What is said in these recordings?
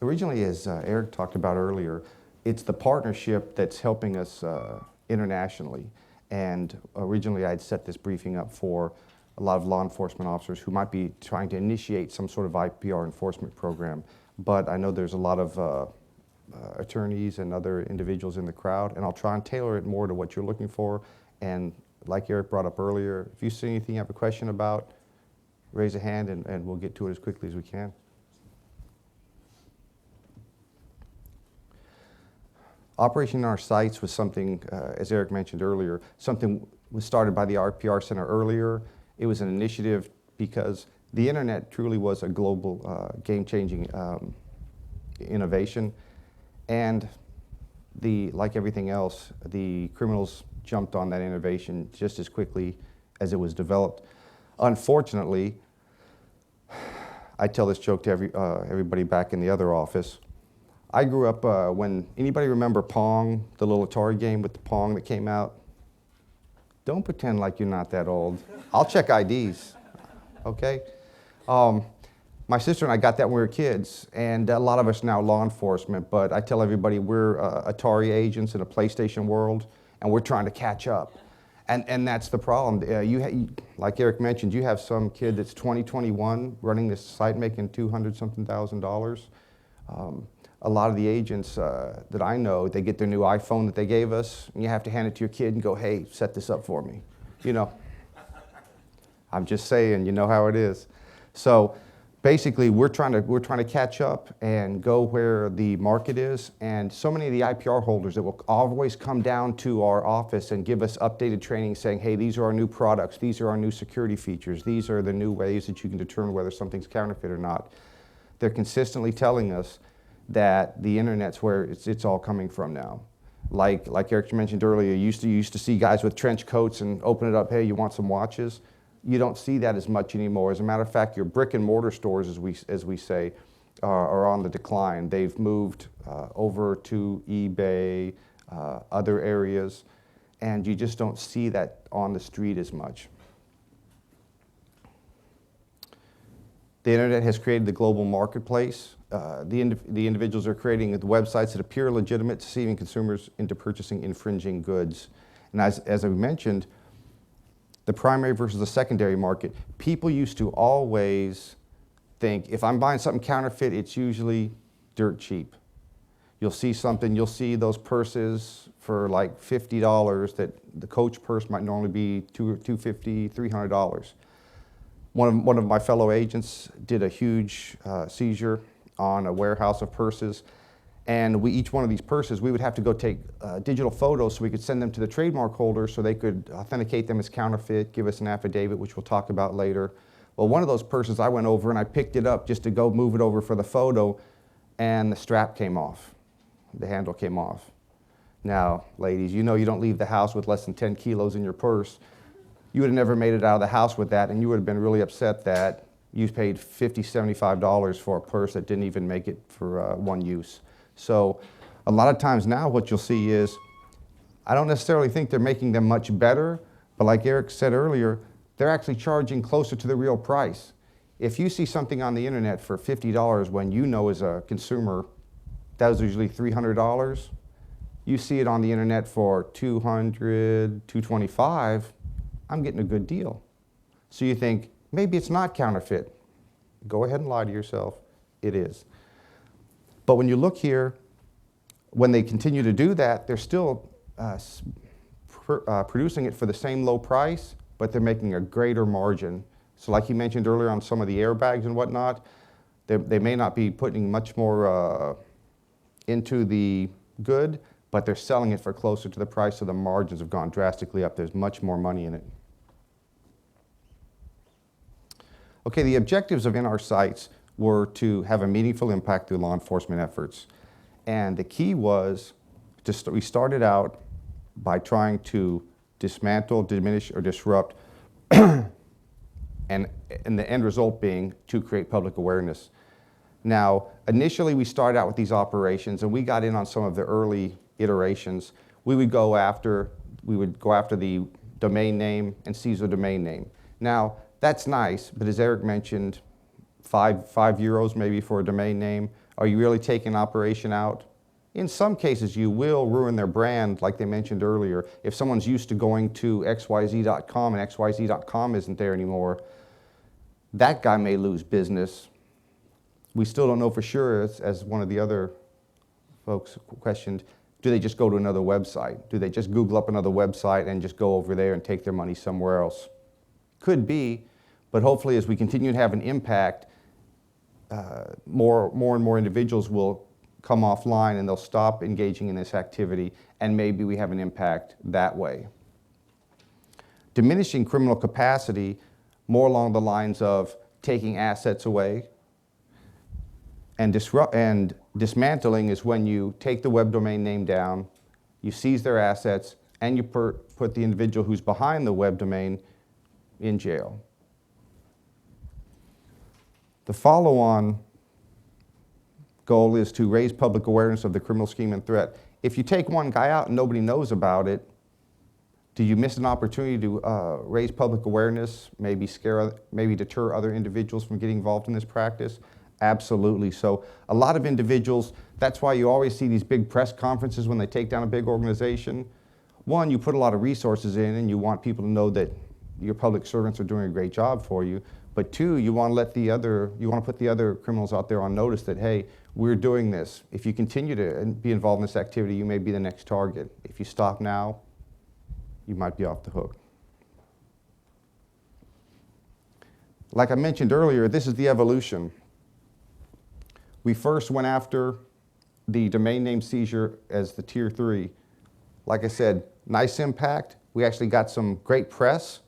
Originally, as Eric talked about earlier, it's the partnership that's helping us internationally. And originally, I'd set this briefing up for a lot of law enforcement officers who might be trying to initiate some sort of IPR enforcement program. But I know there's a lot of attorneys and other individuals in the crowd, and I'll try and tailor it more to what you're looking for. And like Eric brought up earlier, if you see anything you have a question about, raise a hand and we'll get to it as quickly as we can. Operation in our sites was something, as Eric mentioned earlier, something was started by the IPR Center earlier. It was an initiative because the internet truly was a global game-changing innovation. And like everything else, the criminals jumped on that innovation just as quickly as it was developed. Unfortunately, I tell this joke to everybody back in the other office. I grew up when, anybody remember Pong, the little Atari game with the Pong that came out? Don't pretend like you're not that old. I'll check IDs, okay? My sister and I got that when we were kids, and a lot of us now law enforcement, but I tell everybody we're Atari agents in a PlayStation world, and we're trying to catch up. And that's the problem. Like Eric mentioned, you have some kid that's 20, 21 running this site making $200-something thousand. A lot of the agents that I know, they get their new iPhone that they gave us, and you have to hand it to your kid and go, hey, set this up for me. You know, I'm just saying, you know how it is. So basically, we're trying to catch up and go where the market is, and so many of the IPR holders that will always come down to our office and give us updated training saying, hey, these are our new products, these are our new security features, these are the new ways that you can determine whether something's counterfeit or not. They're consistently telling us that the internet's where it's all coming from now. Like Eric mentioned earlier, you used to see guys with trench coats and open it up, hey, you want some watches? You don't see that as much anymore. As a matter of fact, your brick and mortar stores, as we say, are on the decline. They've moved over to eBay, other areas, and you just don't see that on the street as much. The internet has created the global marketplace. The individuals are creating the websites that appear legitimate, deceiving consumers into purchasing infringing goods. And as I mentioned, the primary versus the secondary market, people used to always think, if I'm buying something counterfeit, it's usually dirt cheap. You'll see something, you'll see those purses for like $50 that the Coach purse might normally be $250, $300. One of my fellow agents did a huge seizure on a warehouse of purses, and each one of these purses, we would have to go take digital photos so we could send them to the trademark holder so they could authenticate them as counterfeit, give us an affidavit, which we'll talk about later. Well, one of those purses, I went over and I picked it up just to go move it over for the photo, and the strap came off. The handle came off. Now, ladies, you know you don't leave the house with less than 10 kilos in your purse. You would have never made it out of the house with that, and you would have been really upset that you paid $50, $75 for a purse that didn't even make it for one use. So a lot of times now what you'll see is, I don't necessarily think they're making them much better, but like Eric said earlier, they're actually charging closer to the real price. If you see something on the internet for $50 when you know as a consumer that was usually $300, you see it on the internet for $200, $225, I'm getting a good deal. So you think, maybe it's not counterfeit. Go ahead and lie to yourself, it is. But when you look here, when they continue to do that, they're still producing it for the same low price, but they're making a greater margin. So like you mentioned earlier on some of the airbags and whatnot, they may not be putting much more into the good, but they're selling it for closer to the price, so the margins have gone drastically up. There's much more money in it. Okay, the objectives of our sites were to have a meaningful impact through law enforcement efforts. And the key was, we started out by trying to dismantle, diminish, or disrupt, and the end result being to create public awareness. Now, initially we started out with these operations, and we got in on some of the early iterations. We would go after the domain name and seize the domain name. Now, that's nice, but as Eric mentioned, €5 maybe for a domain name. Are you really taking an operation out? In some cases, you will ruin their brand, like they mentioned earlier. If someone's used to going to xyz.com and xyz.com isn't there anymore, that guy may lose business. We still don't know for sure, as one of the other folks questioned, do they just go to another website? Do they just Google up another website and just go over there and take their money somewhere else? Could be, but hopefully as we continue to have an impact, more and more individuals will come offline and they'll stop engaging in this activity, and maybe we have an impact that way. Diminishing criminal capacity, more along the lines of taking assets away, and dismantling is when you take the web domain name down, you seize their assets, and you put the individual who's behind the web domain in jail. The follow-on goal is to raise public awareness of the criminal scheme and threat. If you take one guy out and nobody knows about it, do you miss an opportunity to raise public awareness, maybe deter other individuals from getting involved in this practice? Absolutely. So a lot of individuals, that's why you always see these big press conferences when they take down a big organization. One, you put a lot of resources in and you want people to know that your public servants are doing a great job for you. But two, you want to put the other criminals out there on notice that, hey, we're doing this. If you continue to be involved in this activity, you may be the next target. If you stop now, you might be off the hook. Like I mentioned earlier, this is the evolution. We first went after the domain name seizure as the tier 3. Like I said, nice impact. We actually got some great press,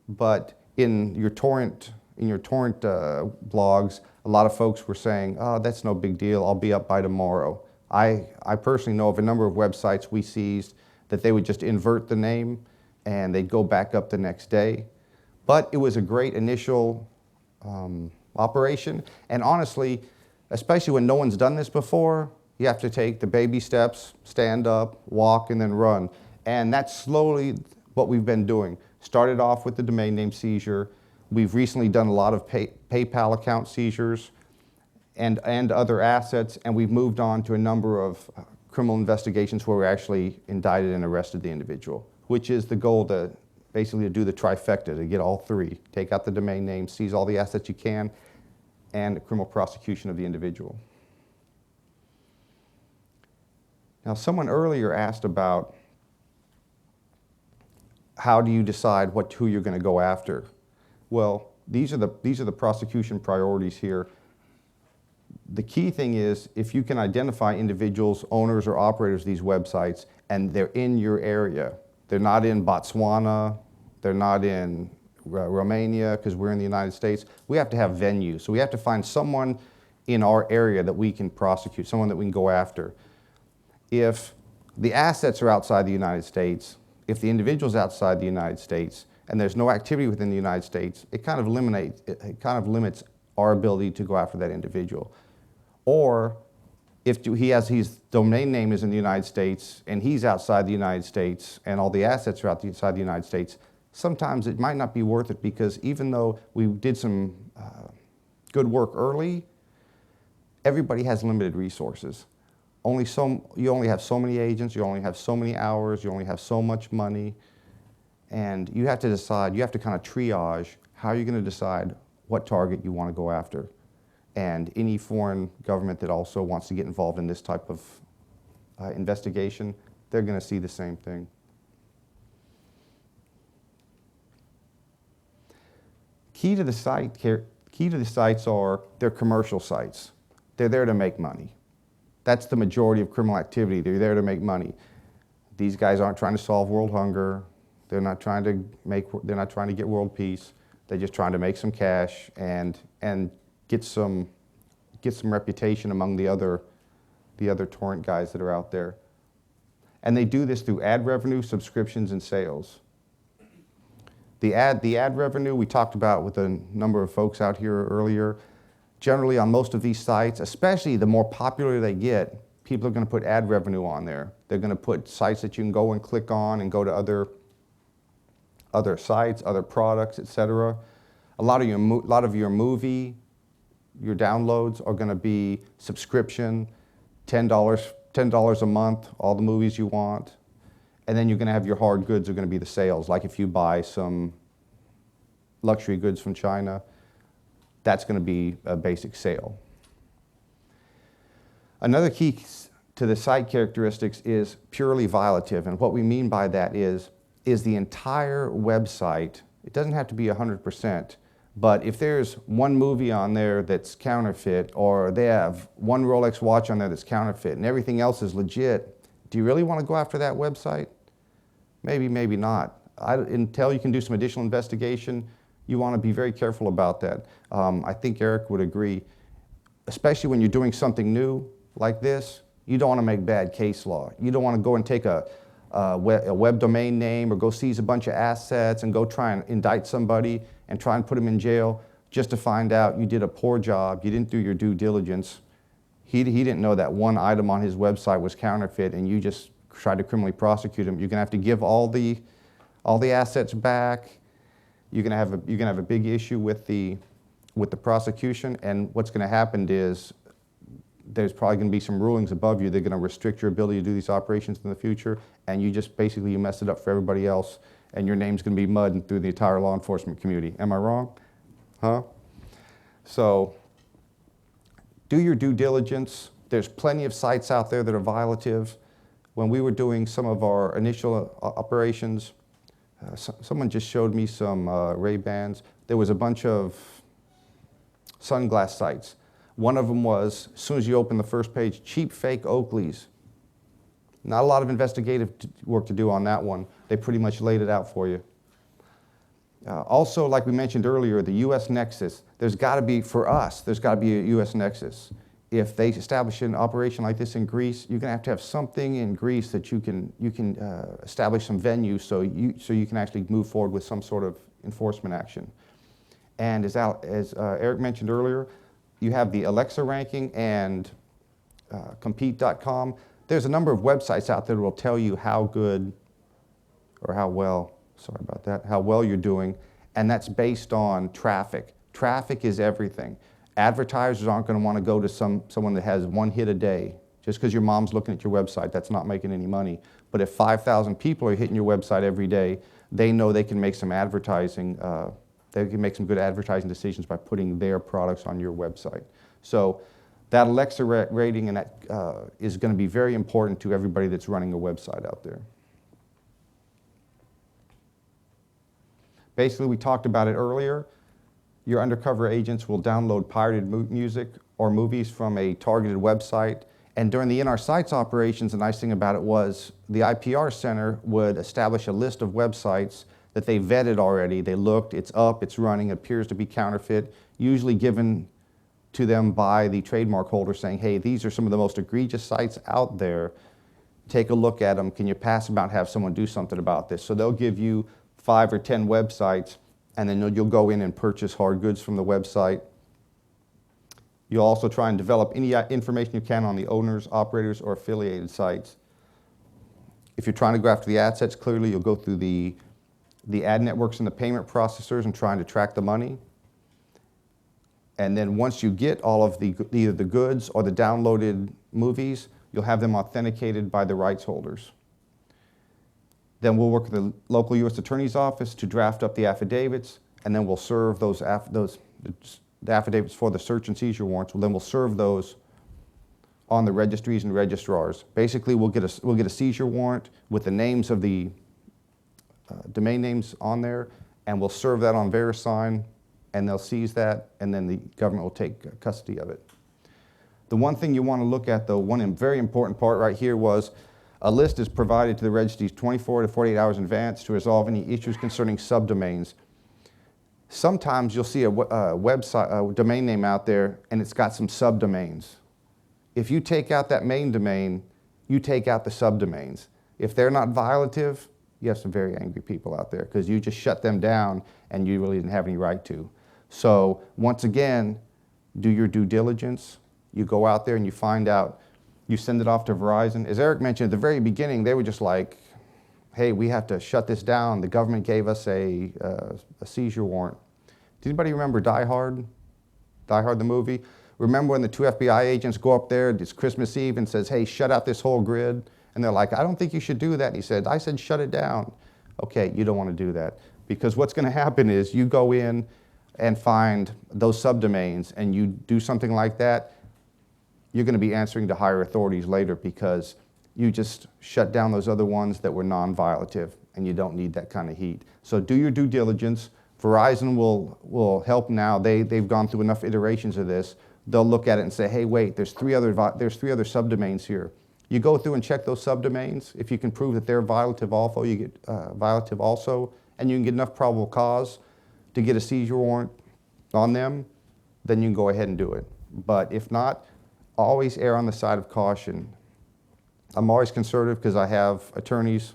but in your torrent blogs, a lot of folks were saying, oh, that's no big deal, I'll be up by tomorrow. I personally know of a number of websites we seized that they would just invert the name and they'd go back up the next day. But it was a great initial operation, and honestly, especially when no one's done this before, you have to take the baby steps, stand up, walk, and then run. And that's slowly what we've been doing. Started off with the domain name seizure. We've recently done a lot of PayPal account seizures and other assets, and we've moved on to a number of criminal investigations where we actually indicted and arrested the individual, which is the goal, to basically to do the trifecta, to get all three. Take out the domain name, seize all the assets you can, and a criminal prosecution of the individual. Now, someone earlier asked about how do you decide who you're going to go after? Well, these are the prosecution priorities here. The key thing is, if you can identify individuals, owners or operators of these websites, and they're in your area, they're not in Botswana, they're not in Romania, because we're in the United States, we have to have venues. So we have to find someone in our area that we can prosecute, someone that we can go after. If the assets are outside the United States, if the individual's outside the United States, and there's no activity within the United States, it kind of limits our ability to go after that individual. Or if his domain name is in the United States and he's outside the United States and all the assets are outside the United States, sometimes it might not be worth it, because even though we did some good work early, everybody has limited resources. You only have so many agents, you only have so many hours, you only have so much money, and you have to decide, you have to kind of triage how you're going to decide what target you want to go after. And any foreign government that also wants to get involved in this type of investigation, they're going to see the same thing. Key to the sites are they're commercial sites. They're there to make money. That's the majority of criminal activity. They're there to make money. These guys aren't trying to solve world hunger. They're not trying to get world peace. They're just trying to make some cash and get some reputation among the other torrent guys that are out there. And they do this through ad revenue, subscriptions, and sales. The ad revenue we talked about with a number of folks out here earlier. Generally, on most of these sites, especially the more popular they get, people are going to put ad revenue on there. They're going to put sites that you can go and click on and go to other sites, other products, etc. A lot of your movie Your downloads are going to be subscription, $10 a month, all the movies you want. And then you're going to have your hard goods are going to be the sales. Like if you buy some luxury goods from China, that's going to be a basic sale. Another key to the site characteristics is purely violative. And what we mean by that is the entire website, it doesn't have to be 100%, but if there's one movie on there that's counterfeit, or they have one Rolex watch on there that's counterfeit and everything else is legit, do you really want to go after that website? Maybe, maybe not. Until you can do some additional investigation, you want to be very careful about that. I think Eric would agree, especially when you're doing something new like this, you don't want to make bad case law. You don't want to go and take a web domain name or go seize a bunch of assets and go try and indict somebody and try and put them in jail just to find out you did a poor job, you didn't do your due diligence. He didn't know that one item on his website was counterfeit and you just tried to criminally prosecute him. You're going to have to give all the assets back. You're going to have a big issue with the prosecution, and what's going to happen is there's probably going to be some rulings above you. They're going to restrict your ability to do these operations in the future, and you just basically you mess it up for everybody else, and your name's going to be mud through the entire law enforcement community. Am I wrong? Huh? So do your due diligence. There's plenty of sites out there that are violative. When we were doing some of our initial operations, someone just showed me some Ray-Bans. There was a bunch of sunglass sites. One of them was, as soon as you open the first page, cheap fake Oakleys. Not a lot of investigative work to do on that one. They pretty much laid it out for you. Also, like we mentioned earlier, the U.S. nexus. There's got to be, for us, there's got to be a U.S. nexus. If they establish an operation like this in Greece, you're going to have something in Greece that you can establish some venue so you can actually move forward with some sort of enforcement action. And as Eric mentioned earlier, you have the Alexa ranking and compete.com. There's a number of websites out there that will tell you how good or how well, sorry about that, how well you're doing, and that's based on traffic. Traffic is everything. Advertisers aren't going to want to go to someone that has one hit a day. Just because your mom's looking at your website, that's not making any money. But if 5,000 people are hitting your website every day, they know they can make some advertising, they can make some good advertising decisions by putting their products on your website. So that Alexa rating and that is going to be very important to everybody that's running a website out there. Basically, we talked about it earlier. Your undercover agents will download pirated music or movies from a targeted website. And during the In Our Sights operations, the nice thing about it was the IPR center would establish a list of websites that they vetted already. They looked, it's up, it's running, it appears to be counterfeit, usually given to them by the trademark holder saying, hey, these are some of the most egregious sites out there. Take a look at them. Can you pass them out and have someone do something about this? So they'll give you 5 or 10 websites, and then you'll go in and purchase hard goods from the website. You'll also try and develop any information you can on the owners, operators, or affiliated sites. If you're trying to go after the assets, clearly you'll go through the ad networks and the payment processors and trying to track the money. And then once you get all of either the goods or the downloaded movies, you'll have them authenticated by the rights holders. Then we'll work with the local U.S. Attorney's Office to draft up the affidavits, and then we'll serve the affidavits for the search and seizure warrants. Then we'll serve those on the registries and registrars. Basically, we'll get a seizure warrant with the names of the domain names on there, and we'll serve that on VeriSign, and they'll seize that, and then the government will take custody of it. The one thing you want to look at, though, one very important part right here was a list is provided to the registries 24 to 48 hours in advance to resolve any issues concerning subdomains. Sometimes you'll see a domain name out there, and it's got some subdomains. If you take out that main domain, you take out the subdomains. If they're not violative, you have some very angry people out there because you just shut them down and you really didn't have any right to. So once again, do your due diligence. You go out there and you find out, you send it off to Verizon. As Eric mentioned at the very beginning, they were just like, hey, we have to shut this down. The government gave us a seizure warrant. Does anybody remember Die Hard? Die Die Hard the movie. Remember when the two FBI agents go up there, it's Christmas Eve, and says, hey, shut out this whole grid? And they're like, I don't think you should do that. And he said, I said, shut it down. Okay, you don't want to do that. Because what's going to happen is you go in and find those subdomains and you do something like that, you're going to be answering to higher authorities later because you just shut down those other ones that were non-violative, and you don't need that kind of heat. So do your due diligence. Verizon will help now. They've gone through enough iterations of this. They'll look at it and say, hey, wait, there's three other subdomains here. You go through and check those subdomains. If you can prove that they're violative also, you get violative also, and you can get enough probable cause to get a seizure warrant on them, then you can go ahead and do it. But if not, always err on the side of caution. I'm always conservative because I have attorneys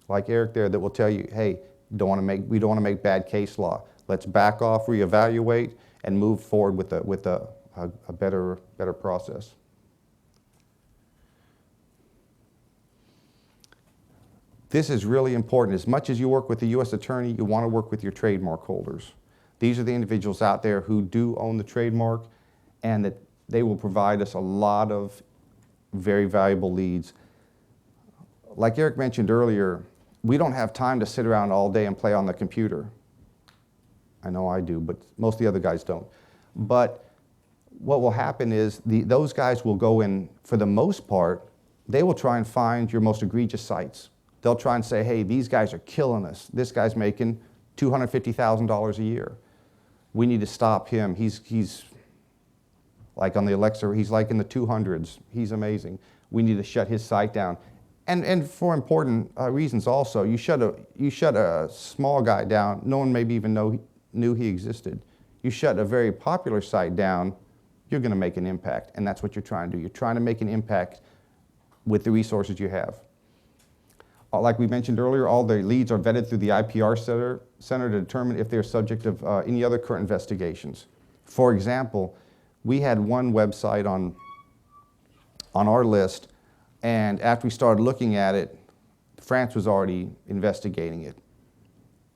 like Eric there that will tell you, hey, we don't want to make bad case law. Let's back off, reevaluate, and move forward with a better process. This is really important. As much as you work with the U.S. Attorney, you want to work with your trademark holders. These are the individuals out there who do own the trademark, and that they will provide us a lot of very valuable leads. Like Eric mentioned earlier, we don't have time to sit around all day and play on the computer. I know I do, but most of the other guys don't. But what will happen is those guys will go in, for the most part, they will try and find your most egregious sites. They'll try and say, hey, these guys are killing us. This guy's making $250,000 a year. We need to stop him. He's like on the Alexa, he's like in the 200s. He's amazing. We need to shut his site down. And for important reasons also, you shut a small guy down, no one maybe even knew he existed. You shut a very popular site down, you're going to make an impact, and that's what you're trying to do. You're trying to make an impact with the resources you have. Like we mentioned earlier, all the leads are vetted through the IPR center to determine if they're subject of any other current investigations. For example, we had one website on our list, and after we started looking at it, France was already investigating it.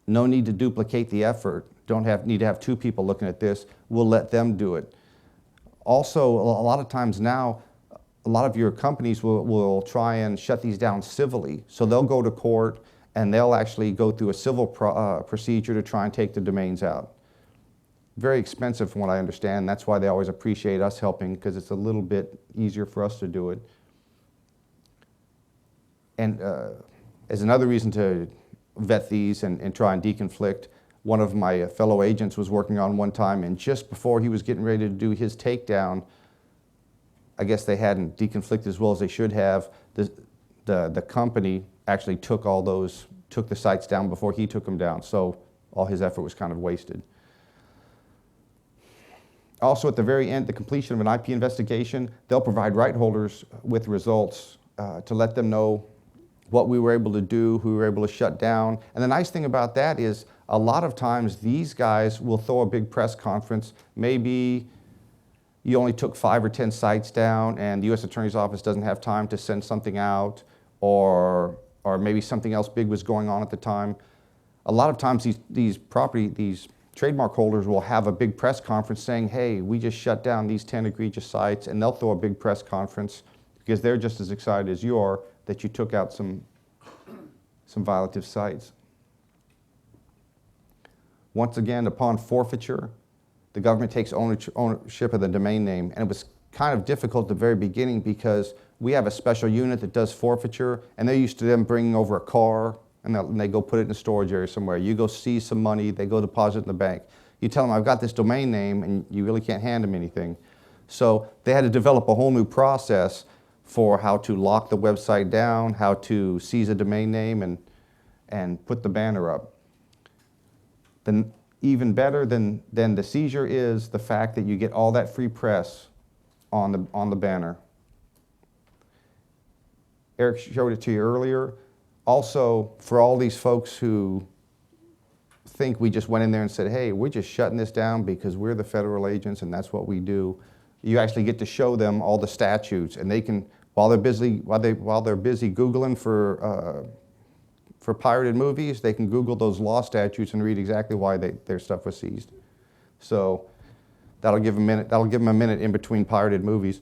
No need to duplicate the effort. Don't need to have two people looking at this. We'll let them do it. Also, a lot of times now, a lot of your companies will try and shut these down civilly. So they'll go to court and they'll actually go through a civil procedure to try and take the domains out. Very expensive from what I understand. That's why they always appreciate us helping, because it's a little bit easier for us to do it. And as another reason to vet these and try and deconflict, one of my fellow agents was working on one time, and just before he was getting ready to do his takedown, I guess they hadn't deconflicted as well as they should have. The company actually took the sites down before he took them down, so all his effort was kind of wasted. Also, at the very end, the completion of an IP investigation, they'll provide right holders with results to let them know what we were able to do, who we were able to shut down. And the nice thing about that is a lot of times these guys will throw a big press conference. Maybe you only took 5 or 10 sites down and the U.S. Attorney's Office doesn't have time to send something out, or maybe something else big was going on at the time. A lot of times these trademark holders will have a big press conference saying, hey, we just shut down these 10 egregious sites, and they'll throw a big press conference because they're just as excited as you are that you took out some violative sites. Once again, upon forfeiture, the government takes ownership of the domain name, and it was kind of difficult at the very beginning because we have a special unit that does forfeiture, and they're used to them bringing over a car, and they go put it in a storage area somewhere. You go seize some money, they go deposit it in the bank. You tell them, I've got this domain name, and you really can't hand them anything. So they had to develop a whole new process for how to lock the website down, how to seize a domain name, and put the banner up. Then even better than the seizure is the fact that you get all that free press on the banner. Eric showed it to you earlier. Also, for all these folks who think we just went in there and said, hey, we're just shutting this down because we're the federal agents and that's what we do, you actually get to show them all the statutes, and they can, while they're busy Googling for pirated movies, they can Google those law statutes and read exactly why their stuff was seized. So That'll give them a minute in between pirated movies.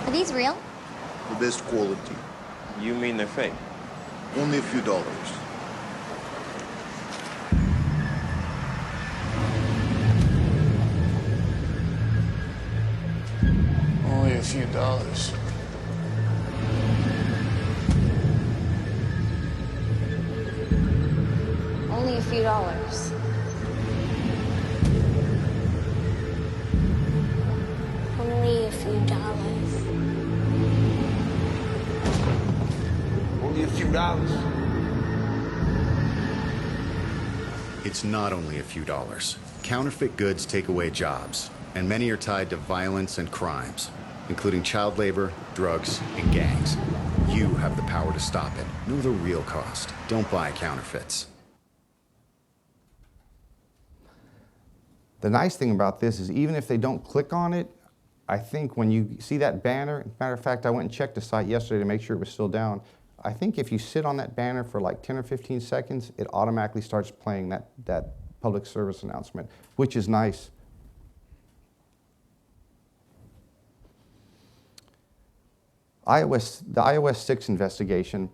Are these real? The best quality. You mean they're fake? Only a few dollars. Only a few dollars. Only a few dollars. Only a few dollars. Only a few dollars. It's not only a few dollars. Counterfeit goods take away jobs, and many are tied to violence and crimes, including child labor, drugs, and gangs. You have the power to stop it. Know the real cost. Don't buy counterfeits. The nice thing about this is even if they don't click on it, I think when you see that banner, matter of fact, I went and checked the site yesterday to make sure it was still down. I think if you sit on that banner for like 10 or 15 seconds, it automatically starts playing that public service announcement, which is nice. The iOS 6 investigation,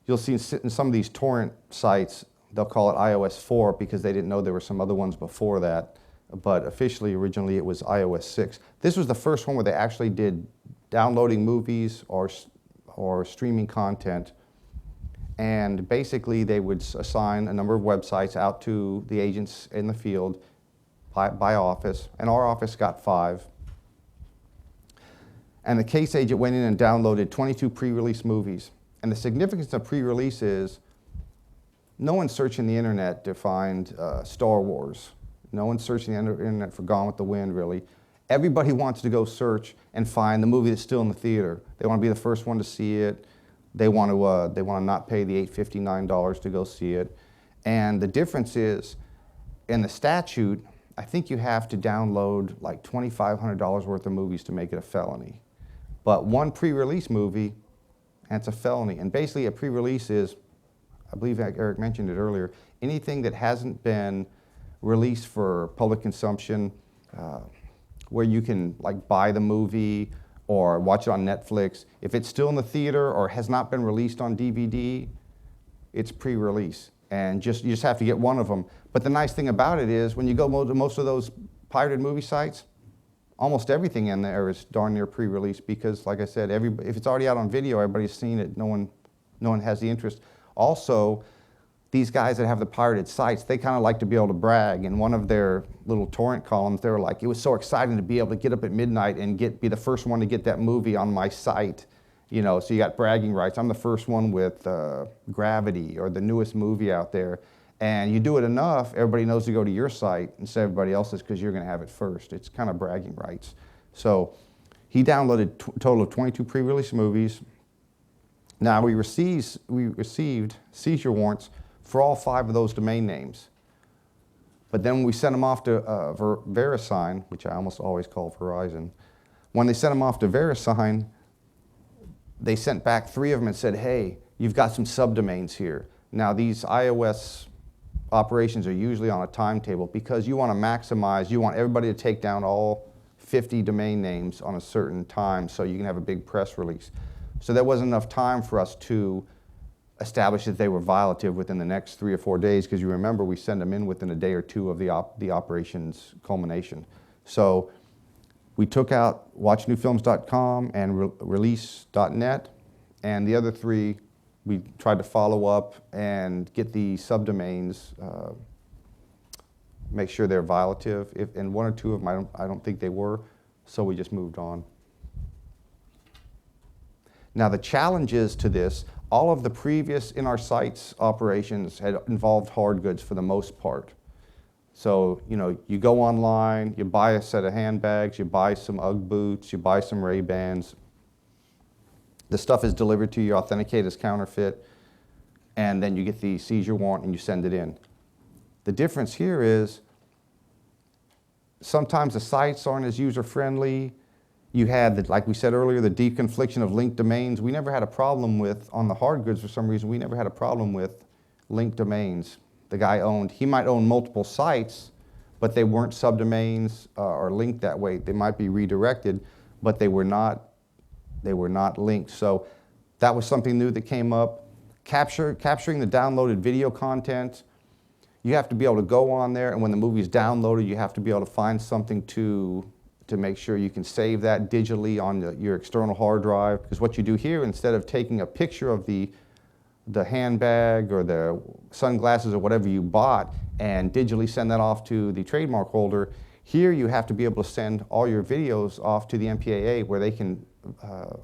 you'll see in some of these torrent sites, they'll call it iOS 4 because they didn't know there were some other ones before that. But officially, originally, it was iOS 6. This was the first one where they actually did downloading movies or streaming content. And basically, they would assign a number of websites out to the agents in the field by office. And our office got 5. And the case agent went in and downloaded 22 pre-release movies. And the significance of pre-release is no one's searching the internet to find Star Wars. No one's searching the internet for Gone with the Wind, really. Everybody wants to go search and find the movie that's still in the theater. They want to be the first one to see it. They want to not pay the $8.59 to go see it. And the difference is, in the statute, I think you have to download like $2,500 worth of movies to make it a felony. But one pre-release movie, that's a felony. And basically a pre-release is, I believe Eric mentioned it earlier, anything that hasn't been released for public consumption, where you can like buy the movie or watch it on Netflix. If it's still in the theater or has not been released on DVD, it's pre-release. And you just have to get one of them. But the nice thing about it is when you go to most of those pirated movie sites, almost everything in there is darn near pre-release because, like I said, if it's already out on video, everybody's seen it. No one has the interest. Also, these guys that have the pirated sites, they kind of like to be able to brag. In one of their little torrent columns, they were like, it was so exciting to be able to get up at midnight and be the first one to get that movie on my site. You know, so you got bragging rights. I'm the first one with Gravity or the newest movie out there. And you do it enough, everybody knows to go to your site instead of everybody else's because you're going to have it first. It's kind of bragging rights. So he downloaded a total of 22 pre-release movies. Now we received seizure warrants for all 5 of those domain names. But then when we sent them off to VeriSign, which I almost always call Verizon, when they sent them off to VeriSign, they sent back 3 of them and said, hey, you've got some subdomains here. Now these iOS operations are usually on a timetable because you want to maximize, you want everybody to take down all 50 domain names on a certain time so you can have a big press release. So there wasn't enough time for us to establish that they were violative within the next 3 or 4 days because you remember we send them in within a day or 2 of the operation's culmination. So we took out watchnewfilms.com and release.net, and the other 3 we tried to follow up and get the subdomains, make sure they're violative. And 1 or 2 of them I don't think they were, so we just moved on. Now the challenges to this, all of the previous in our sites operations had involved hard goods for the most part. So, you know, you go online, you buy a set of handbags, you buy some UGG boots, you buy some Ray-Bans. The stuff is delivered to you, authenticated as counterfeit, and then you get the seizure warrant and you send it in. The difference here is sometimes the sites aren't as user-friendly. You had, like we said earlier, the deconfliction of linked domains. We never had a problem with, on the hard goods for some reason, we never had a problem with linked domains. The guy he might own multiple sites, but they weren't subdomains or linked that way. They might be redirected, but they were not linked. So that was something new that came up. Capturing the downloaded video content. You have to be able to go on there, and when the movie's downloaded, you have to be able to find something to make sure you can save that digitally on your external hard drive. Because what you do here, instead of taking a picture of the handbag or the sunglasses or whatever you bought and digitally send that off to the trademark holder, here you have to be able to send all your videos off to the MPAA where they can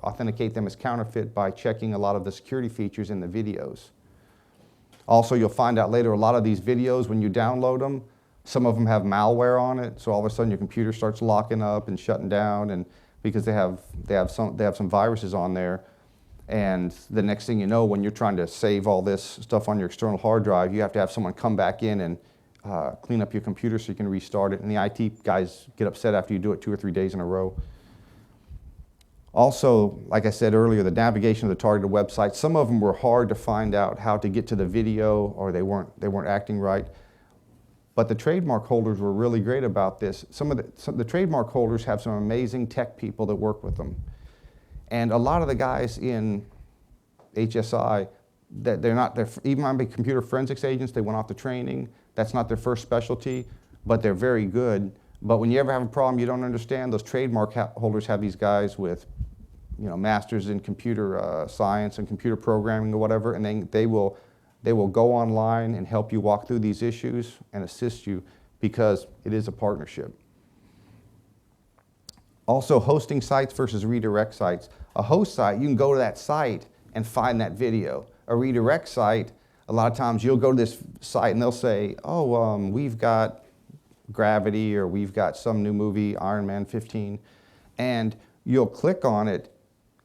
authenticate them as counterfeit by checking a lot of the security features in the videos. Also, you'll find out later a lot of these videos, when you download them, some of them have malware on it, so all of a sudden your computer starts locking up and shutting down, and because they have some viruses on there. And the next thing you know, when you're trying to save all this stuff on your external hard drive, you have to have someone come back in and clean up your computer so you can restart it. And the IT guys get upset after you do it 2 or 3 days in a row. Also, like I said earlier, the navigation of the targeted websites, some of them were hard to find out how to get to the video, or they weren't acting right. But the trademark holders were really great about this. Some of the trademark holders have some amazing tech people that work with them. And a lot of the guys in HSI, they're even might be computer forensics agents, they went off the training. That's not their first specialty, but they're very good. But when you ever have a problem you don't understand, those trademark holders have these guys with, masters in computer science and computer programming or whatever, and they will go online and help you walk through these issues and assist you, because it is a partnership. Also, hosting sites versus redirect sites. A host site, you can go to that site and find that video. A redirect site, a lot of times you'll go to this site and they'll say, we've got Gravity, or we've got some new movie, Iron Man 15, and you'll click on it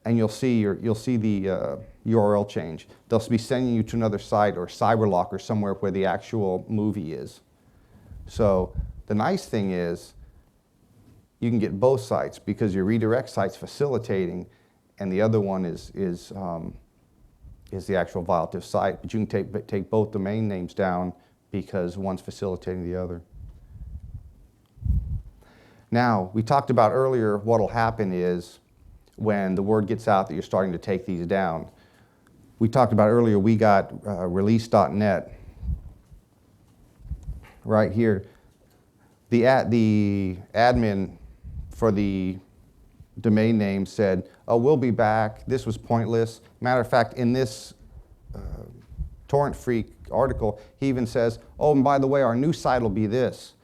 and you'll see the URL change. They'll be sending you to another site, or Cyberlock, or somewhere where the actual movie is. So the nice thing is you can get both sites, because your redirect site's facilitating, and the other one is the actual violative site. But you can take both domain names down, because one's facilitating the other. Now, we talked about earlier what'll happen is when the word gets out that you're starting to take these down. We talked about earlier, we got release.net right here. The admin for the domain name said, we'll be back, this was pointless. Matter of fact, in this Torrent Freak article, he even says, and by the way, our new site will be this.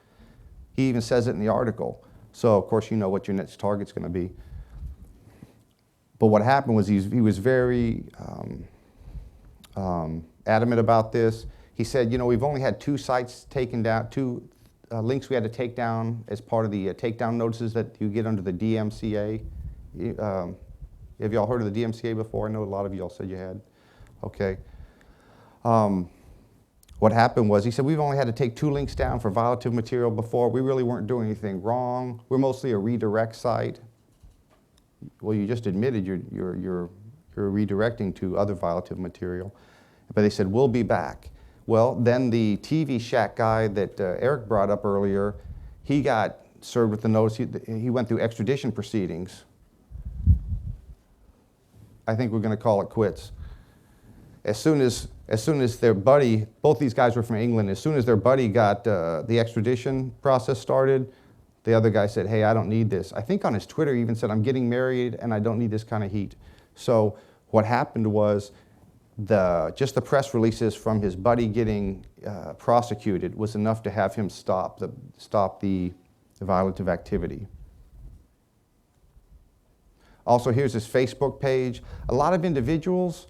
He even says it in the article. So, of course, you know what your next target's going to be. But what happened was he was very adamant about this. He said, we've only had 2 sites taken down, 2 links we had to take down as part of the takedown notices that you get under the DMCA. Have y'all heard of the DMCA before? I know a lot of y'all said you had. Okay. What happened was, he said, we've only had to take 2 links down for violative material before. We really weren't doing anything wrong. We're mostly a redirect site. Well, you just admitted you're redirecting to other violative material. But they said, we'll be back. Well, then the TV Shack guy that Eric brought up earlier, he got served with the notice. He went through extradition proceedings. I think we're going to call it quits. As soon as their buddy, both these guys were from England, as soon as their buddy got the extradition process started, the other guy said, hey, I don't need this. I think on his Twitter he even said, I'm getting married and I don't need this kind of heat. So what happened was just the press releases from his buddy getting prosecuted was enough to have him stop the violative activity. Also, here's his Facebook page. A lot of individuals,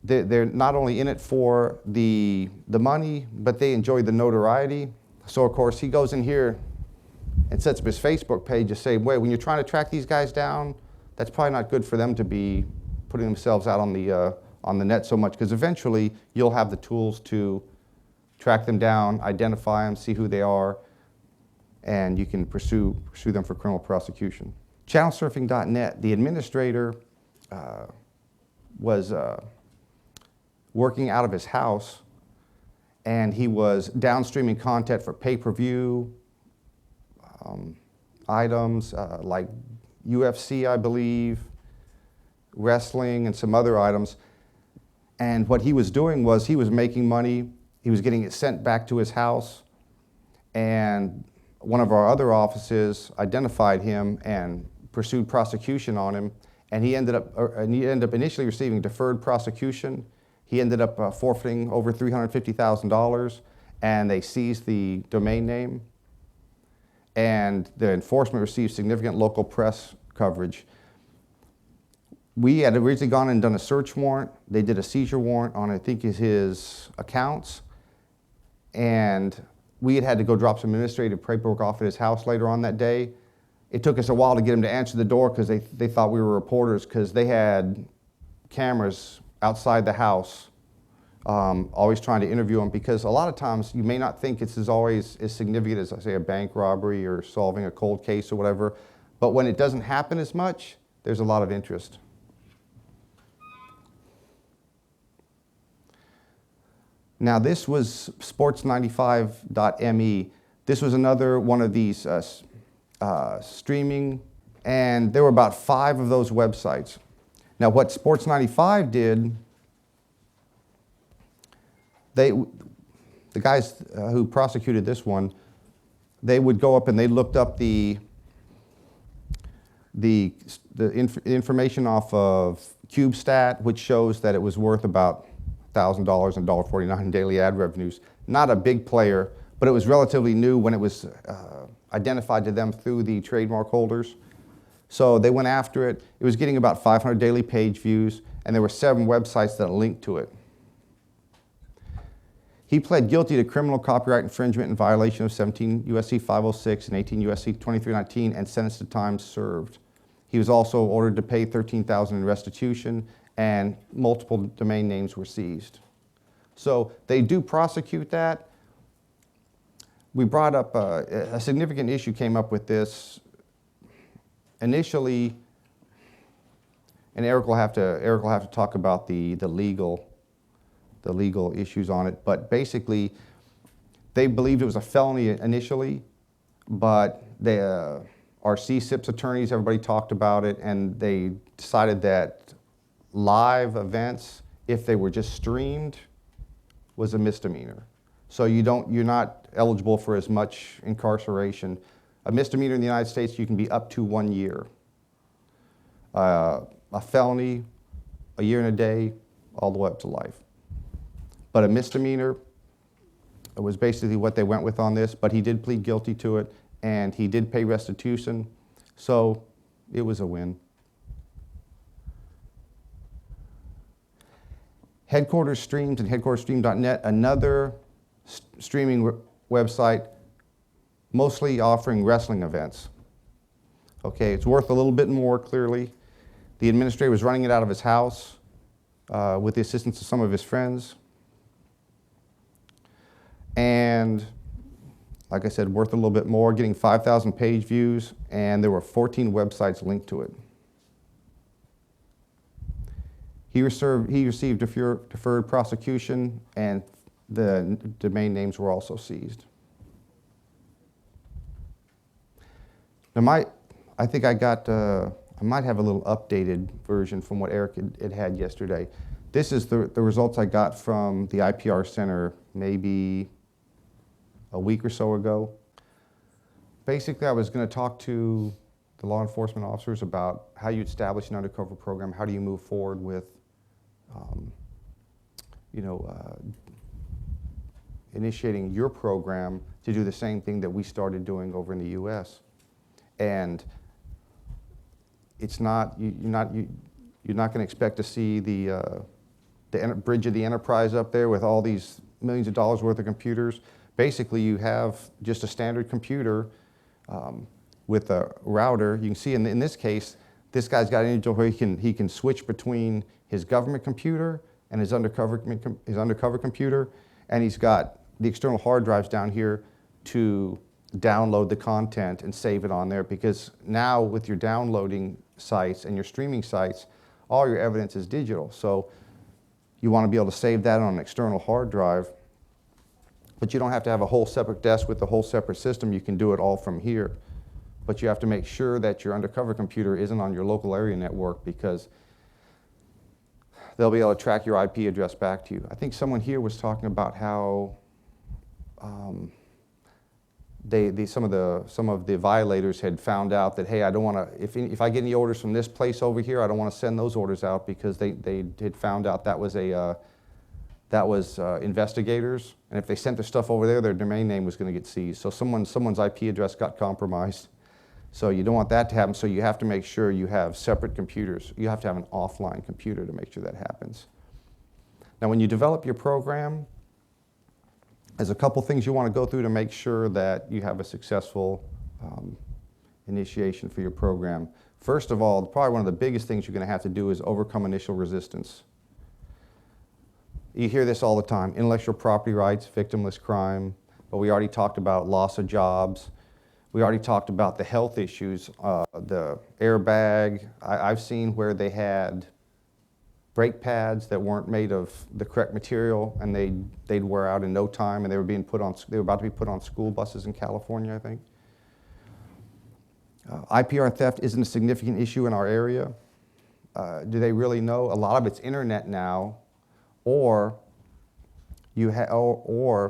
they're not only in it for the money, but they enjoy the notoriety. So, of course, he goes in here and sets up his Facebook page to say, wait, when you're trying to track these guys down, that's probably not good for them to be putting themselves out on the net so much, because eventually you'll have the tools to track them down, identify them, see who they are, and you can pursue them for criminal prosecution. Channelsurfing.net, the administrator was working out of his house, and he was downstreaming content for pay-per-view items like UFC, I believe, wrestling, and some other items. And what he was doing was he was making money, he was getting it sent back to his house, and one of our other offices identified him and pursued prosecution on him, and he ended up initially receiving deferred prosecution. He ended up forfeiting over $350,000, and they seized the domain name, and the enforcement received significant local press coverage. We had originally gone and done a search warrant. They did a seizure warrant on, I think, his accounts, and we had to go drop some administrative paperwork off at his house later on that day. It took us a while to get him to answer the door because they thought we were reporters, because they had cameras outside the house, always trying to interview him, because a lot of times you may not think it's always as significant as, say, a bank robbery or solving a cold case or whatever, but when it doesn't happen as much, there's a lot of interest. Now this was sports95.me. This was another one of these streaming, and there were about 5 of those websites. Now what Sports95 did, the guys who prosecuted this one, they would go up and they looked up the information off of CubeStat, which shows that it was worth about $1,000 and $1.49 in daily ad revenues. Not a big player, but it was relatively new when it was identified to them through the trademark holders. So they went after it. It was getting about 500 daily page views, and there were 7 websites that linked to it. He pled guilty to criminal copyright infringement in violation of 17 U.S.C. 506 and 18 U.S.C. 2319 and sentenced to time served. He was also ordered to pay $13,000 in restitution, and multiple domain names were seized. So they do prosecute that. We brought up a significant issue came up with this. Initially, and Eric will have to talk about the legal issues on it, but basically they believed it was a felony initially, but our CSIP's attorneys, everybody talked about it, and they decided that live events, if they were just streamed, was a misdemeanor. So you're not eligible for as much incarceration. A misdemeanor in the United States, you can be up to 1 year. A felony, a year and a day, all the way up to life. But a misdemeanor was basically what they went with on this, but he did plead guilty to it, and he did pay restitution, so it was a win. Headquarters Streams and headquartersstream.net, another streaming website, mostly offering wrestling events. Okay, it's worth a little bit more, clearly. The administrator was running it out of his house with the assistance of some of his friends. And like I said, worth a little bit more, getting 5,000 page views, and there were 14 websites linked to it. He received deferred prosecution, and the domain names were also seized. Now I think I might have a little updated version from what Eric had yesterday. This is the results I got from the IPR Center maybe a week or so ago. Basically, I was going to talk to the law enforcement officers about how you establish an undercover program, how do you move forward with initiating your program to do the same thing that we started doing over in the U.S. And it's not you're not going to expect to see the bridge of the enterprise up there with all these millions of dollars worth of computers. Basically, you have just a standard computer with a router. You can see in this case, this guy's got an where he can switch between his government computer and his undercover computer, and he's got the external hard drives down here to download the content and save it on there, because now with your downloading sites and your streaming sites, all your evidence is digital. So you want to be able to save that on an external hard drive, but you don't have to have a whole separate desk with a whole separate system. You can do it all from here. But you have to make sure that your undercover computer isn't on your local area network, because they'll be able to track your IP address back to you. I think someone here was talking about how some of the violators had found out that, hey, I don't want to, if I get any orders from this place over here, I don't want to send those orders out, because they had found out that was investigators, and if they sent their stuff over there, their domain name was going to get seized. So someone's IP address got compromised. So you don't want that to happen, so you have to make sure you have separate computers. You have to have an offline computer to make sure that happens. Now, when you develop your program, there's a couple things you want to go through to make sure that you have a successful initiation for your program. First of all, probably one of the biggest things you're going to have to do is overcome initial resistance. You hear this all the time: intellectual property rights, victimless crime, but we already talked about loss of jobs. We already talked about the health issues, the airbag. I've seen where they had brake pads that weren't made of the correct material, and they'd wear out in no time, and they were about to be put on school buses in California, I think. IPR theft isn't a significant issue in our area. Do they really know? A lot of it's internet now, or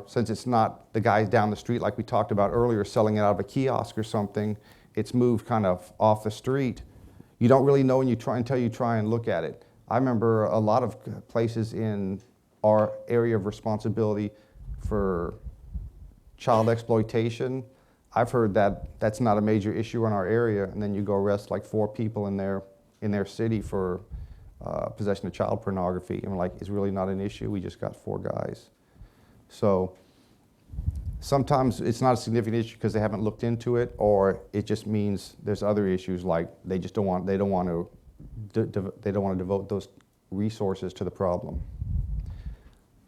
since it's not the guys down the street like we talked about earlier selling it out of a kiosk or something, it's moved kind of off the street. You don't really know until you try and look at it. I remember a lot of places in our area of responsibility for child exploitation. I've heard that that's not a major issue in our area, and then you go arrest like 4 people in their city for possession of child pornography, and we're like, it's really not an issue. We just got 4 guys. So sometimes it's not a significant issue because they haven't looked into it, or it just means there's other issues, like they don't want to devote those resources to the problem.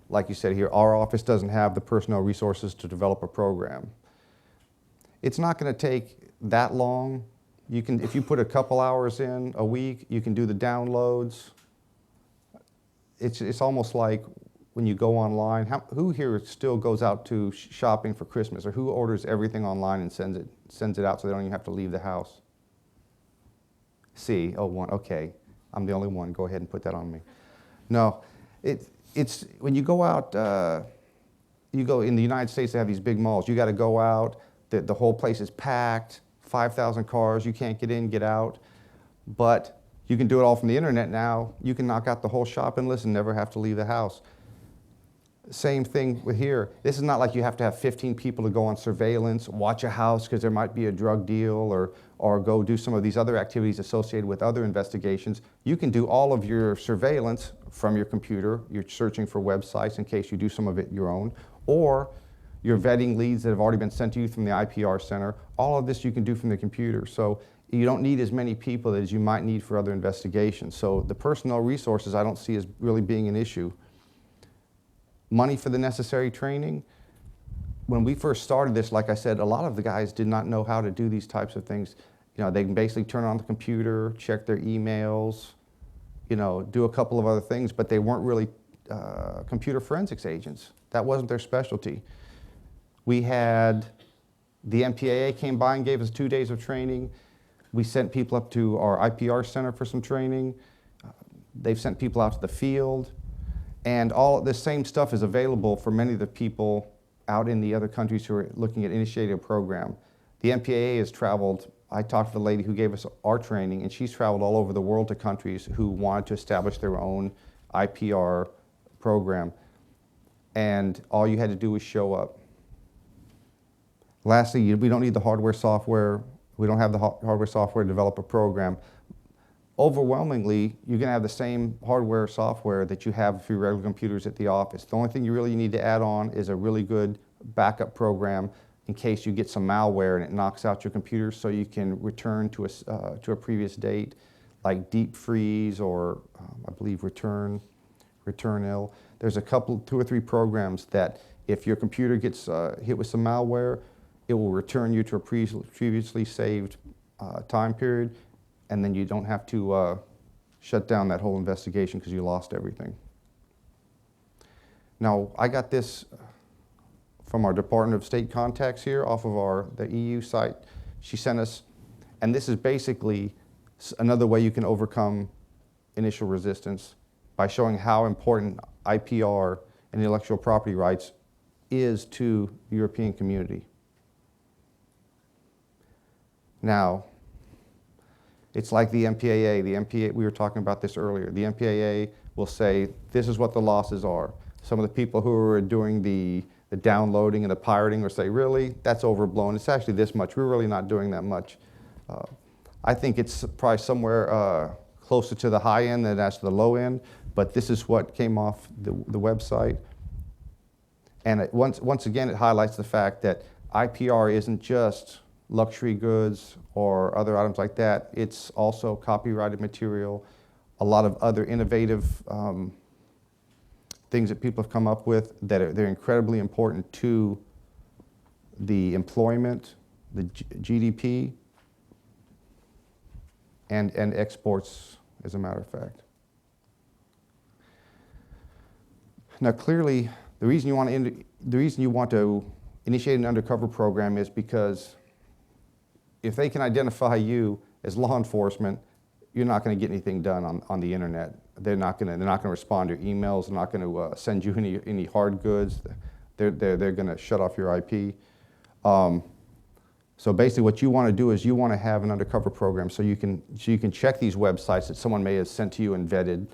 Like you said here, our office doesn't have the personnel resources to develop a program. It's not going to take that long. You can, if you put a couple hours in a week, you can do the downloads. It's almost like when you go online. Who here still goes out to shopping for Christmas, or who orders everything online and sends it out so they don't even have to leave the house? See, oh, one, okay. I'm the only one. Go ahead and put that on me. No, it's when you go out. You go in the United States. They have these big malls. You got to go out. The whole place is packed. 5,000 cars. You can't get in, get out. But you can do it all from the internet now. You can knock out the whole shopping list and never have to leave the house. Same thing with here. This is not like you have to have 15 people to go on surveillance, watch a house because there might be a drug deal, or go do some of these other activities associated with other investigations. You can do all of your surveillance from your computer. You're searching for websites in case you do some of it your own, or you're vetting leads that have already been sent to you from the IPR center. All of this you can do from the computer. So you don't need as many people as you might need for other investigations. So the personnel resources I don't see as really being an issue. Money for the necessary training. When we first started this, like I said, a lot of the guys did not know how to do these types of things. You know, they can basically turn on the computer, check their emails, you know, do a couple of other things, but they weren't really computer forensics agents. That wasn't their specialty. We had the MPAA came by and gave us 2 days of training. We sent people up to our IPR center for some training. They've sent people out to the field. And all this same stuff is available for many of the people out in the other countries who are looking at initiating a program. The MPAA has traveled. I talked to the lady who gave us our training, and she's traveled all over the world to countries who wanted to establish their own IPR program. And all you had to do was show up. Lastly, we don't need the hardware software. We don't have the hardware software to develop a program. Overwhelmingly, you're going to have the same hardware software that you have for your regular computers at the office. The only thing you really need to add on is a really good backup program in case you get some malware and it knocks out your computer, so you can return to a previous date, like deep freeze or I believe return return ill. There's a couple, 2 or 3 programs that if your computer gets hit with some malware, it will return you to a previously saved time period, and then you don't have to shut down that whole investigation because you lost everything. Now, I got this from our Department of State contacts here off of the EU site. She sent us, and this is basically another way you can overcome initial resistance by showing how important IPR and intellectual property rights is to the European community. Now, it's like the MPAA. The MPAA, we were talking about this earlier. The MPAA will say, this is what the losses are. Some of the people who are doing the downloading and the pirating will say, really, that's overblown. It's actually this much. We're really not doing that much. I think it's probably somewhere closer to the high end than that's the low end, but this is what came off the website. And once again, it highlights the fact that IPR isn't just luxury goods or other items like that. It's also copyrighted material, a lot of other innovative things that people have come up with that they're incredibly important to the employment, the GDP, and exports, as a matter of fact. Now, clearly, the reason you want to initiate an undercover program is because if they can identify you as law enforcement, you're not going to get anything done on the internet. They're not going to respond to your emails. They're not going to send you any hard goods. They're going to shut off your IP. So basically, what you want to do is you want to have an undercover program so you can check these websites that someone may have sent to you and vetted.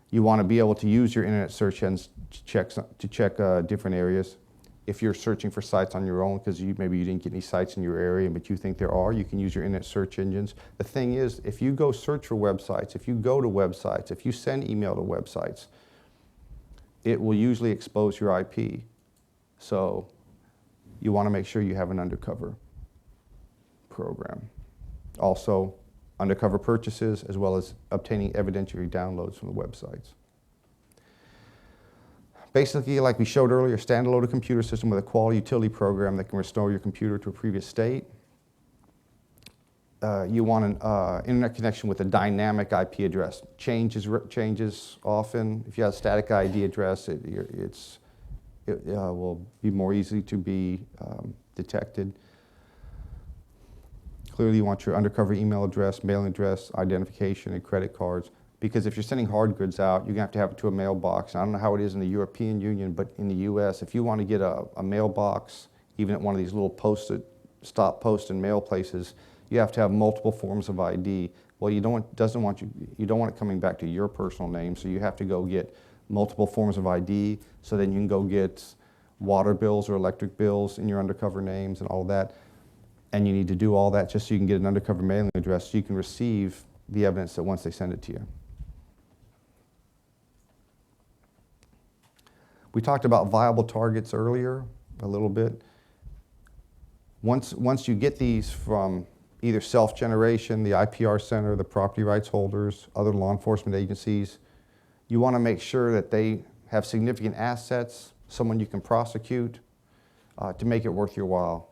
You want to be able to use your internet search engines to check different areas. If you're searching for sites on your own because maybe you didn't get any sites in your area, but you think there are, you can use your internet search engines. The thing is, if you go search for websites, if you go to websites, if you send email to websites, it will usually expose your IP. So you want to make sure you have an undercover program. Also, undercover purchases, as well as obtaining evidentiary downloads from the websites. Basically, like we showed earlier, standalone computer system with a quality utility program that can restore your computer to a previous state. You want an internet connection with a dynamic IP address. Changes often. If you have a static ID address, it will be more easy to be detected. Clearly, you want your undercover email address, mailing address, identification, and credit cards. Because if you're sending hard goods out, you're going to have it to a mailbox. I don't know how it is in the European Union, but in the US, if you want to get a mailbox, even at one of these little stop post and mail places, you have to have multiple forms of ID. Well, you don't want it coming back to your personal name, so you have to go get multiple forms of ID, so then you can go get water bills or electric bills in your undercover names and all of that. And you need to do all that just so you can get an undercover mailing address so you can receive the evidence that once they send it to you. We talked about viable targets earlier a little bit. Once you get these from either self-generation, the IPR Center, the property rights holders, other law enforcement agencies, you want to make sure that they have significant assets, someone you can prosecute, to make it worth your while.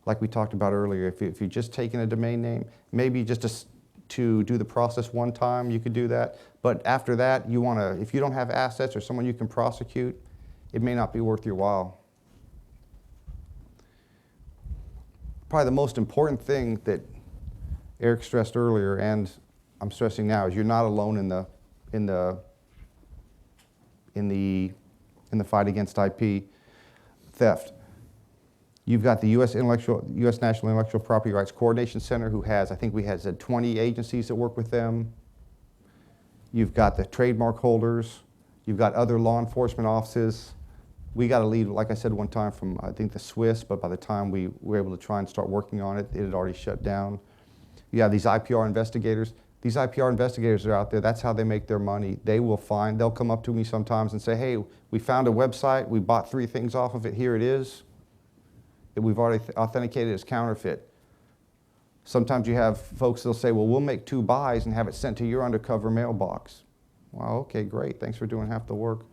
Like we talked about earlier, if you're just taking a domain name, maybe just to do the process one time, you could do that. But after that, if you don't have assets or someone you can prosecute, it may not be worth your while. Probably the most important thing that Eric stressed earlier, and I'm stressing now, is you're not alone in the fight against IP theft. You've got the U.S. National Intellectual Property Rights Coordination Center, who has, I think we had said 20 agencies that work with them. You've got the trademark holders. You've got other law enforcement offices. We got a lead, like I said one time, from I think the Swiss, but by the time we were able to try and start working on it, it had already shut down. You have these IPR investigators. These IPR investigators are out there. That's how they make their money. They'll come up to me sometimes and say, hey, we found a website. We bought 3 things off of it. Here it is. We've already authenticated as counterfeit. Sometimes you have folks that'll say, well, we'll make 2 buys and have it sent to your undercover mailbox. Wow, okay, great. Thanks for doing half the work.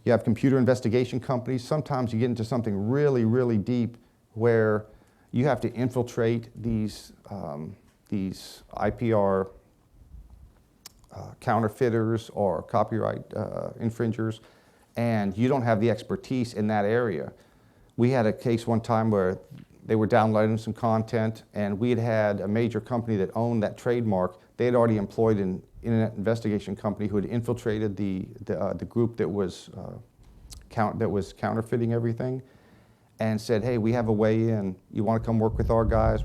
You have computer investigation companies. Sometimes you get into something really, really deep where you have to infiltrate these IPR counterfeiters or copyright infringers, and you don't have the expertise in that area. We had a case one time where they were downloading some content, and we had a major company that owned that trademark. They had already employed an internet investigation company who had infiltrated the group that was counterfeiting everything, and said, "Hey, we have a way in. You want to come work with our guys?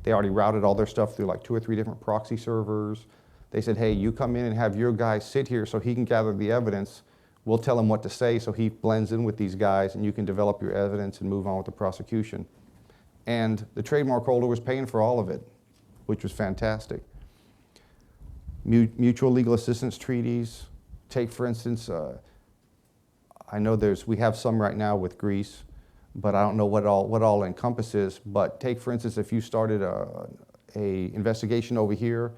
They already routed all their stuff through like 2 or 3 different proxy servers." They said, "Hey, you come in and have your guy sit here so he can gather the evidence. We'll tell him what to say so he blends in with these guys, and you can develop your evidence and move on with the prosecution." And the trademark holder was paying for all of it, which was fantastic. Mutual legal assistance treaties. Take, for instance, I know we have some right now with Greece, but I don't know what all encompasses. But take, for instance, if you started a investigation over here,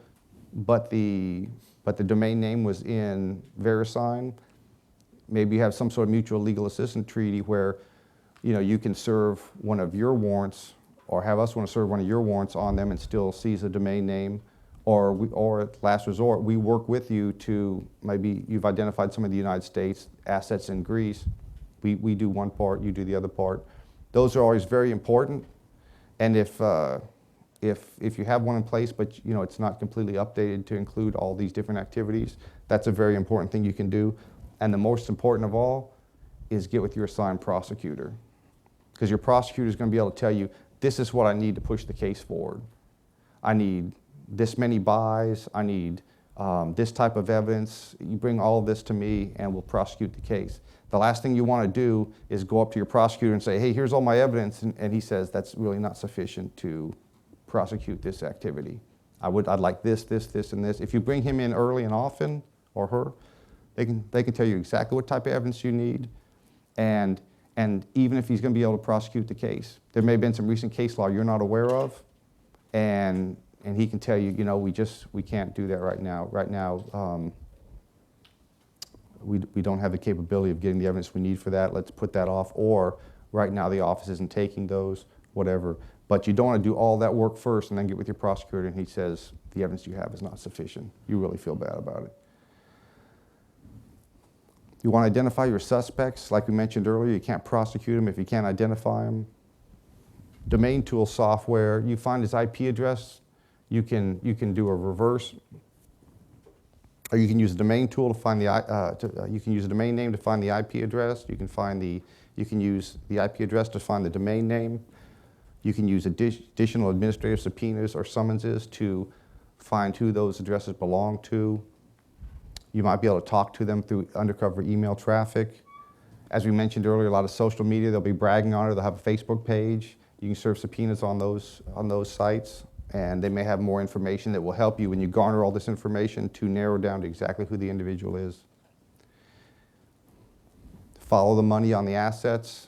but the domain name was in VeriSign, maybe you have some sort of mutual legal assistance treaty where, you know, you can serve one of your warrants or have us want to serve one of your warrants on them and still seize a domain name, or at last resort, we work with you to, maybe you've identified some of the United States assets in Greece. We do one part, you do the other part. Those are always very important. And if you have one in place, but you know it's not completely updated to include all these different activities, that's a very important thing you can do. And the most important of all is get with your assigned prosecutor, because your prosecutor is going to be able to tell you, this is what I need to push the case forward. I need this many buys. I need this type of evidence. You bring all of this to me and we'll prosecute the case. The last thing you want to do is go up to your prosecutor and say, "Hey, here's all my evidence," and he says, "That's really not sufficient to prosecute this activity. I'd like this, this, this, and this." If you bring him in early and often, or her, they can tell you exactly what type of evidence you need, and even if he's going to be able to prosecute the case. There may have been some recent case law you're not aware of, and he can tell you, you know, we can't do that right now. Right now, we don't have the capability of getting the evidence we need for that. Let's put that off. Or right now the office isn't taking those, whatever. But you don't want to do all that work first and then get with your prosecutor and he says the evidence you have is not sufficient. You really feel bad about it. You want to identify your suspects. Like we mentioned earlier, you can't prosecute them if you can't identify them. Domain tool software, you find his IP address, you can do a reverse, or you can use a domain tool to find you can use a domain name to find the IP address. You can use the IP address to find the domain name. You can use additional administrative subpoenas or summonses to find who those addresses belong to. You might be able to talk to them through undercover email traffic. As we mentioned earlier, a lot of social media, they'll be bragging on it. They'll have a Facebook page. You can serve subpoenas on those sites, and they may have more information that will help you when you garner all this information to narrow down to exactly who the individual is. Follow the money on the assets.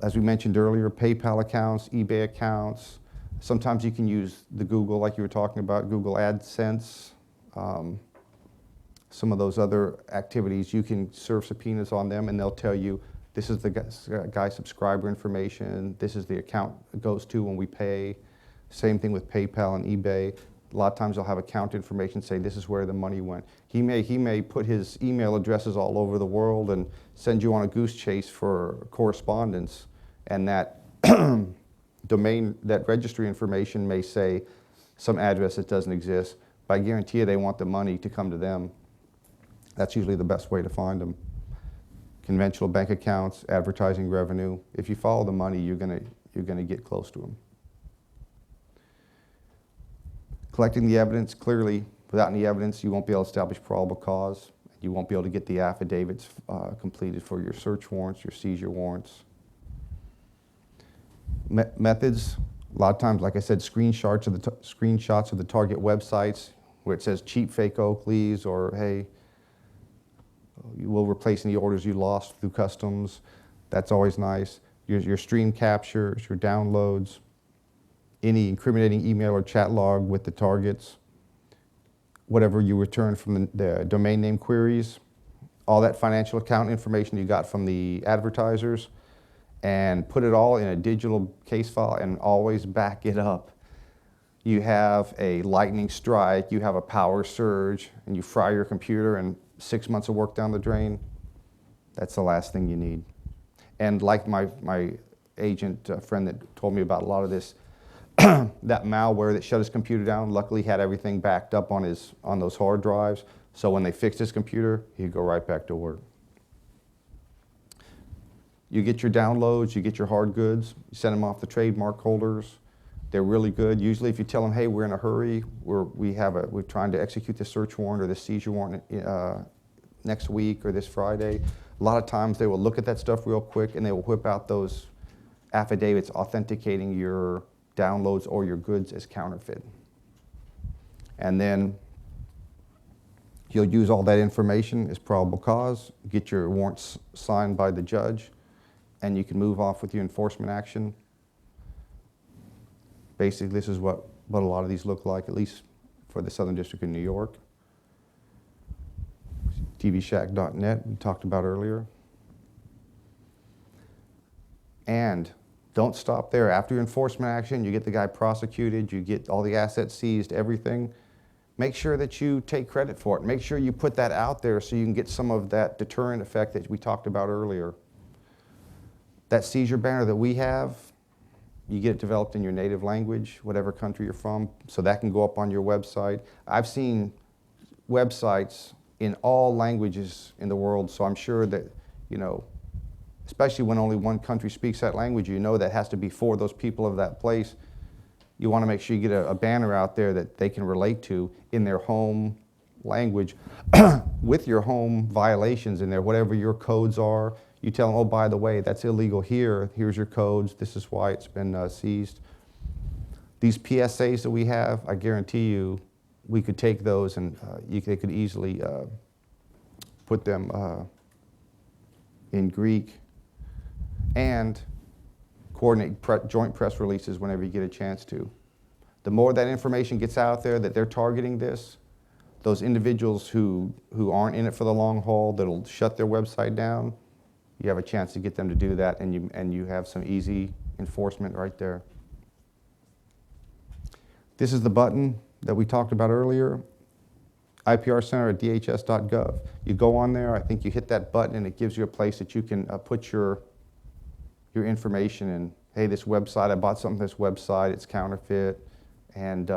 As we mentioned earlier, PayPal accounts, eBay accounts. Sometimes you can use the Google, like you were talking about, Google AdSense. Some of those other activities, you can serve subpoenas on them and they'll tell you, this is the guy's subscriber information, this is the account it goes to when we pay. Same thing with PayPal and eBay. A lot of times they'll have account information say this is where the money went. He may put his email addresses all over the world and send you on a goose chase for correspondence, and that domain, that registry information may say some address that doesn't exist, but I guarantee you they want the money to come to them. That's usually the best way to find them. Conventional bank accounts, advertising revenue. If you follow the money, you're gonna get close to them. Collecting the evidence, clearly, without any evidence, you won't be able to establish probable cause. You won't be able to get the affidavits completed for your search warrants, your seizure warrants. Methods, a lot of times, like I said, screenshots of the target websites where it says cheap fake Oakleys, or hey, you will replace any orders you lost through customs. That's always nice. Your stream captures, your downloads, any incriminating email or chat log with the targets. whatever you return from the domain name queries, all that financial account information you got from the advertisers, and put it all in a digital case file and always back it up. You have a lightning strike, you have a power surge, and you fry your computer and 6 months of work down the drain. That's the last thing you need. And like my agent friend that told me about a lot of this, that malware that shut his computer down, luckily had everything backed up on those hard drives. So when they fixed his computer, he'd go right back to work. You get your downloads, you get your hard goods, you send them off the trademark holders. They're really good. Usually if you tell them, hey, we're in a hurry, we're trying to execute this search warrant or this seizure warrant next week or this Friday, a lot of times they will look at that stuff real quick and they will whip out those affidavits authenticating your downloads or your goods as counterfeit. And then you'll use all that information as probable cause, get your warrants signed by the judge, and you can move off with your enforcement action. Basically, this is what a lot of these look like, at least for the Southern District of New York. tvshack.net, we talked about earlier. And don't stop there. After your enforcement action, you get the guy prosecuted, you get all the assets seized, everything. Make sure that you take credit for it. Make sure you put that out there so you can get some of that deterrent effect that we talked about earlier. That seizure banner that we have, you get it developed in your native language, whatever country you're from, so that can go up on your website. I've seen websites in all languages in the world, so I'm sure that, you know, especially when only one country speaks that language, you know that has to be for those people of that place. You want to make sure you get a banner out there that they can relate to in their home language with your home violations in there, whatever your codes are. You tell them, oh, by the way, that's illegal here. Here's your codes. This is why it's been seized. These PSAs that we have, I guarantee you, we could take those and they could easily put them in Greek and coordinate joint press releases whenever you get a chance to. The more that information gets out there that they're targeting this, those individuals who aren't in it for the long haul, that'll shut their website down, you have a chance to get them to do that, and you have some easy enforcement right there. This is the button that we talked about earlier, IPR Center at dhs.gov. You go on there, I think you hit that button, and it gives you a place that you can put your information in. Hey, this website, I bought something from this website, it's counterfeit, and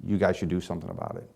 you guys should do something about it.